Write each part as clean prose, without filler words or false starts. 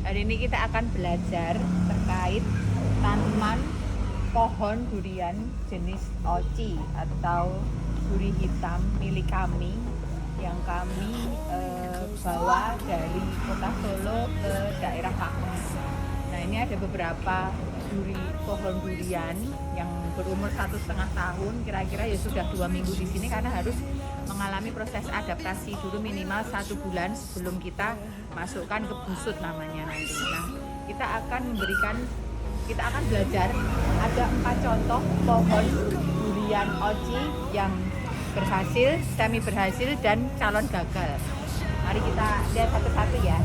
Hari ini kita akan belajar terkait tanaman pohon durian jenis oci atau duri hitam milik kami yang kami bawa dari kota Solo ke daerah Pakun. Nah, ini ada beberapa pohon durian yang berumur 1,5 tahun, kira-kira ya sudah 2 minggu di sini karena harus mengalami proses adaptasi dulu minimal 1 bulan sebelum kita masukkan ke busut namanya nanti. Nah, kita akan belajar ada 4 contoh pohon durian oci yang berhasil, semi berhasil, dan calon gagal. Mari kita lihat satu-satu ya.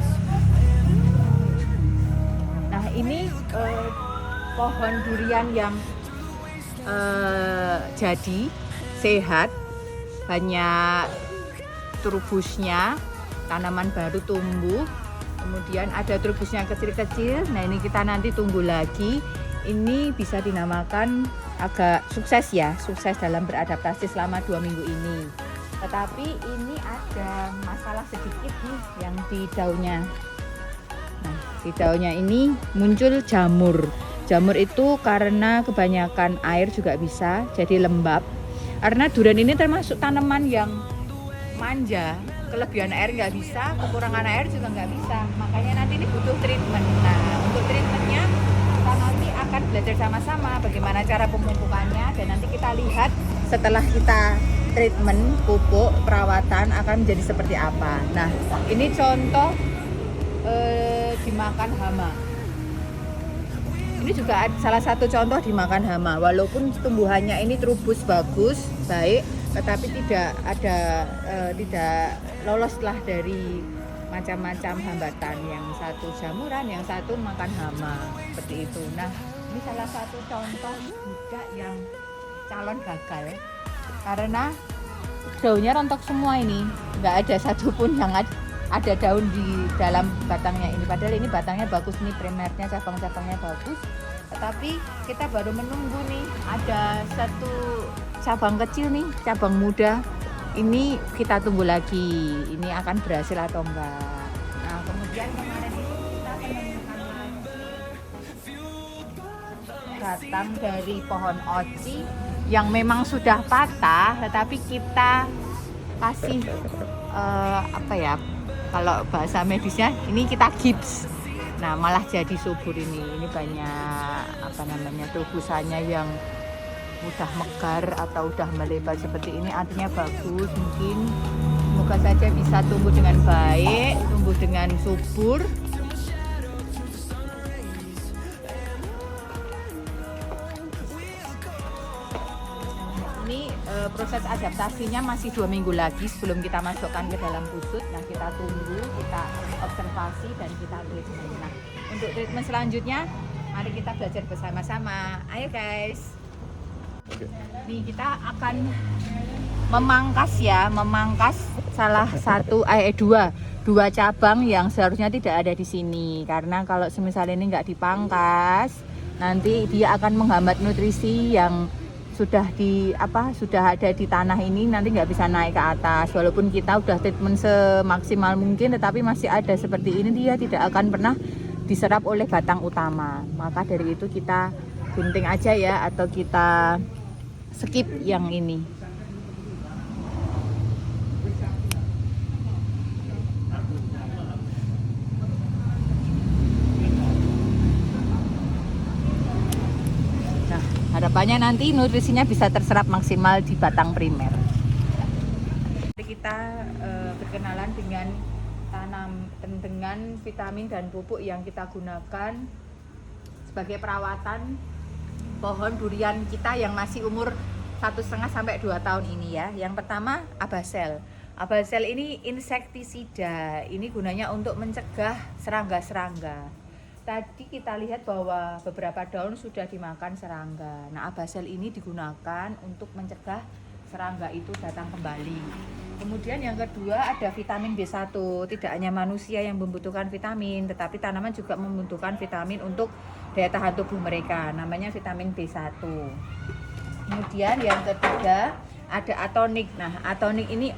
Nah, ini pohon durian yang jadi sehat, banyak trubusnya, tanaman baru tumbuh, kemudian ada trubusnya kecil-kecil. Nah, ini kita nanti tunggu lagi. Ini bisa dinamakan agak sukses ya, sukses dalam beradaptasi selama 2 minggu ini. Tetapi ini ada masalah sedikit nih yang di daunnya. Nah, di daunnya ini muncul jamur. Jamur itu karena kebanyakan air juga bisa jadi lembab. Karena durian ini termasuk tanaman yang manja, kelebihan air nggak bisa, kekurangan air juga nggak bisa. Makanya nanti ini butuh treatment. Nah, untuk treatmentnya kita nanti akan belajar sama-sama bagaimana cara pemupukannya, dan nanti kita lihat setelah kita treatment, pupuk, perawatan akan menjadi seperti apa. Nah, ini contoh dimakan hama. Ini juga salah satu contoh dimakan hama. Walaupun tumbuhannya ini trubus bagus, baik, tetapi tidak loloslah dari macam-macam hambatan. Yang satu jamuran, yang satu makan hama, seperti itu. Nah, ini salah satu contoh juga yang calon gagal karena daunnya rontok semua ini, nggak ada satupun yang ada daun di dalam batangnya ini. Padahal ini batangnya bagus nih, primernya, cabang-cabangnya bagus. Tetapi kita baru menunggu nih, ada satu cabang kecil nih, cabang muda. Ini kita tunggu lagi, ini akan berhasil atau enggak. Nah, kemudian kemarin itu kita menemukan batang dari pohon oci yang memang sudah patah, tetapi kita kasih kalau bahasa medisnya ini kita gips. Nah, malah jadi subur ini. Ini banyak tubusannya yang udah megar atau udah melebar seperti ini, artinya bagus. Mungkin semoga saja bisa tumbuh dengan baik, tumbuh dengan subur. Ini proses adaptasinya masih 2 minggu lagi sebelum kita masukkan ke dalam busut. Nah, kita tunggu, kita observasi, dan kita treatment. Nah, untuk treatment selanjutnya mari kita belajar bersama-sama. Ayo guys. Nih, kita akan memangkas salah satu dua cabang yang seharusnya tidak ada di sini. Karena kalau semisal ini nggak dipangkas, nanti dia akan menghambat nutrisi yang sudah ada di tanah ini, nanti nggak bisa naik ke atas. Walaupun kita udah treatment semaksimal mungkin, tetapi masih ada seperti ini, dia tidak akan pernah diserap oleh batang utama. Maka dari itu kita gunting aja ya, atau kita skip yang ini. Harapannya nanti nutrisinya bisa terserap maksimal di batang primer. Kita berkenalan dengan vitamin dan pupuk yang kita gunakan sebagai perawatan pohon durian kita yang masih umur 1,5 sampai 2 tahun ini ya. Yang pertama, Abasel. Abasel ini insektisida. Ini gunanya untuk mencegah serangga-serangga. Tadi kita lihat bahwa beberapa daun sudah dimakan serangga. Nah, Abasel ini digunakan untuk mencegah serangga itu datang kembali. Kemudian yang kedua ada vitamin B1. Tidak hanya manusia yang membutuhkan vitamin, tetapi tanaman juga membutuhkan vitamin untuk daya tahan tubuh mereka. Namanya vitamin B1. Kemudian yang ketiga ada atonik. Nah, atonik ini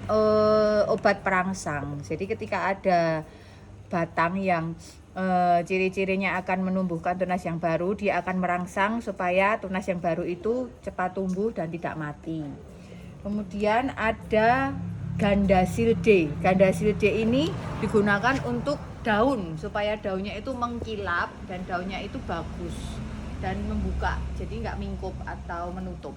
obat perangsang. Jadi ketika ada batang yang ciri-cirinya akan menumbuhkan tunas yang baru, dia akan merangsang supaya tunas yang baru itu cepat tumbuh dan tidak mati. Kemudian ada Gandasil D. Gandasil D ini digunakan untuk daun supaya daunnya itu mengkilap dan daunnya itu bagus dan membuka, jadi nggak mingkup atau menutup.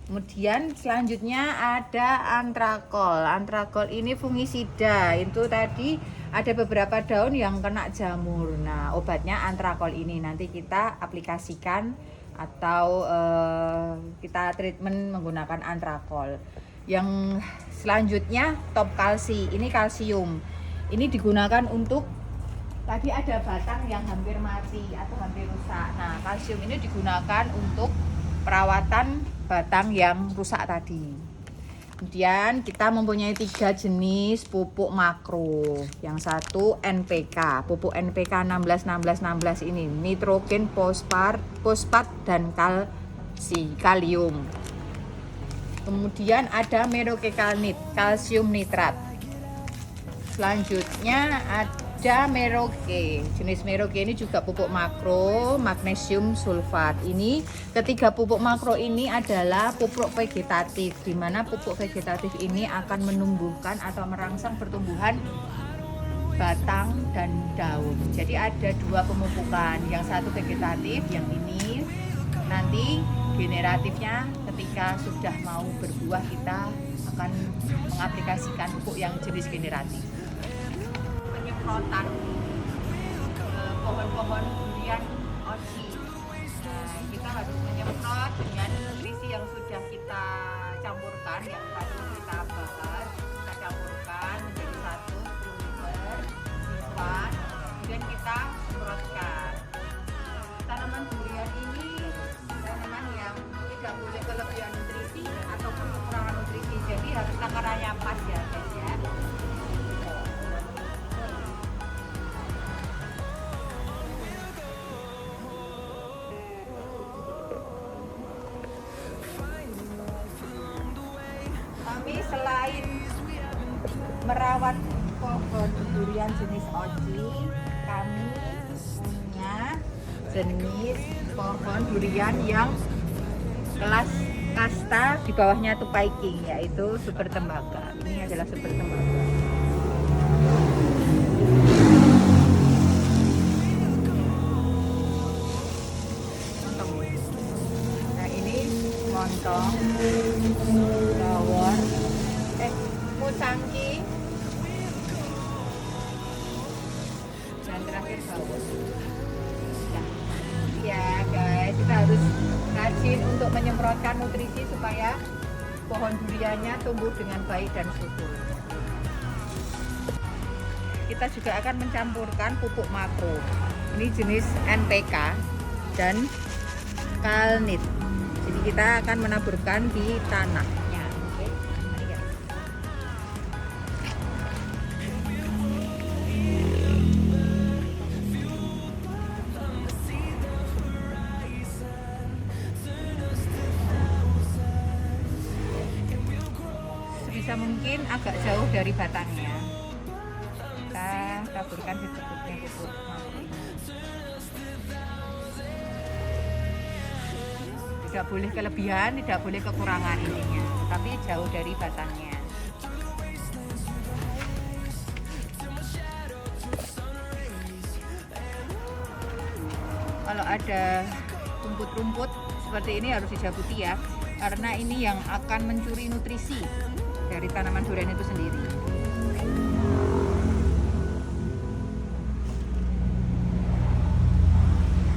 Kemudian selanjutnya ada antrakol. Antrakol ini fungisida. Itu tadi ada beberapa daun yang kena jamur. Nah, obatnya antrakol ini nanti kita aplikasikan atau kita treatment menggunakan antrakol. Yang selanjutnya top kalsi. Ini kalsium. Ini digunakan untuk tadi ada batang yang hampir mati atau hampir rusak. Nah, kalsium ini digunakan untuk perawatan batang yang rusak tadi. Kemudian kita mempunyai 3 jenis pupuk makro. Yang satu NPK, pupuk NPK 16 ini nitrogen, fosfat dan kalium. Kemudian ada merokekalnit, kalsium nitrat. Selanjutnya ada Meroke. Jenis Meroke ini juga pupuk makro, magnesium sulfat. Ini ketiga pupuk makro ini adalah pupuk vegetatif, di mana pupuk vegetatif ini akan menumbuhkan atau merangsang pertumbuhan batang dan daun. Jadi ada 2 pemupukan, yang satu vegetatif, yang ini nanti generatifnya ketika sudah mau berbuah kita akan mengaplikasikan pupuk yang jenis generatif. Penyemprotan pohon-pohon durian oci. Nah, kita harus menyemprot dengan nutrisi yang sudah kita campurkan, yang tadi kita bahas, kita campurkan menjadi 1 liter simpan, kemudian kita semprotkan. Tanaman durian ini tanaman yang tidak boleh kelebihan nutrisi ataupun kekurangan nutrisi, jadi harus takarannya pas ya guys ya. Kami selain merawat pohon durian jenis oci, kami punya jenis pohon durian yang kelas kasta di bawahnya tupai king, yaitu super tembaga. Ini adalah super tembaga. Nah, ini montong, bawor, musangki, dan terakhir bawor. Ya guys, kita harus rajin untuk menyemprotkan nutrisi supaya pohon duriannya tumbuh dengan baik dan subur. Kita juga akan mencampurkan pupuk makro. Ini jenis NPK dan kalnit. Jadi kita akan menaburkan di tanahnya. Oke. Mari guys. Sebisa mungkin agak jauh dari batangnya. Kita taburkan secukupnya pupuk makro ini. Tidak boleh kelebihan, tidak boleh kekurangan ininya, tapi jauh dari batangnya. Kalau ada rumput-rumput seperti ini harus dijabuti ya, karena ini yang akan mencuri nutrisi dari tanaman durian itu sendiri.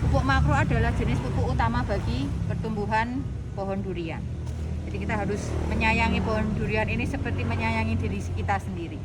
Pupuk makro adalah jenis pupuk utama bagi pertumbuhan pohon durian. Jadi kita harus menyayangi pohon durian ini seperti menyayangi diri kita sendiri.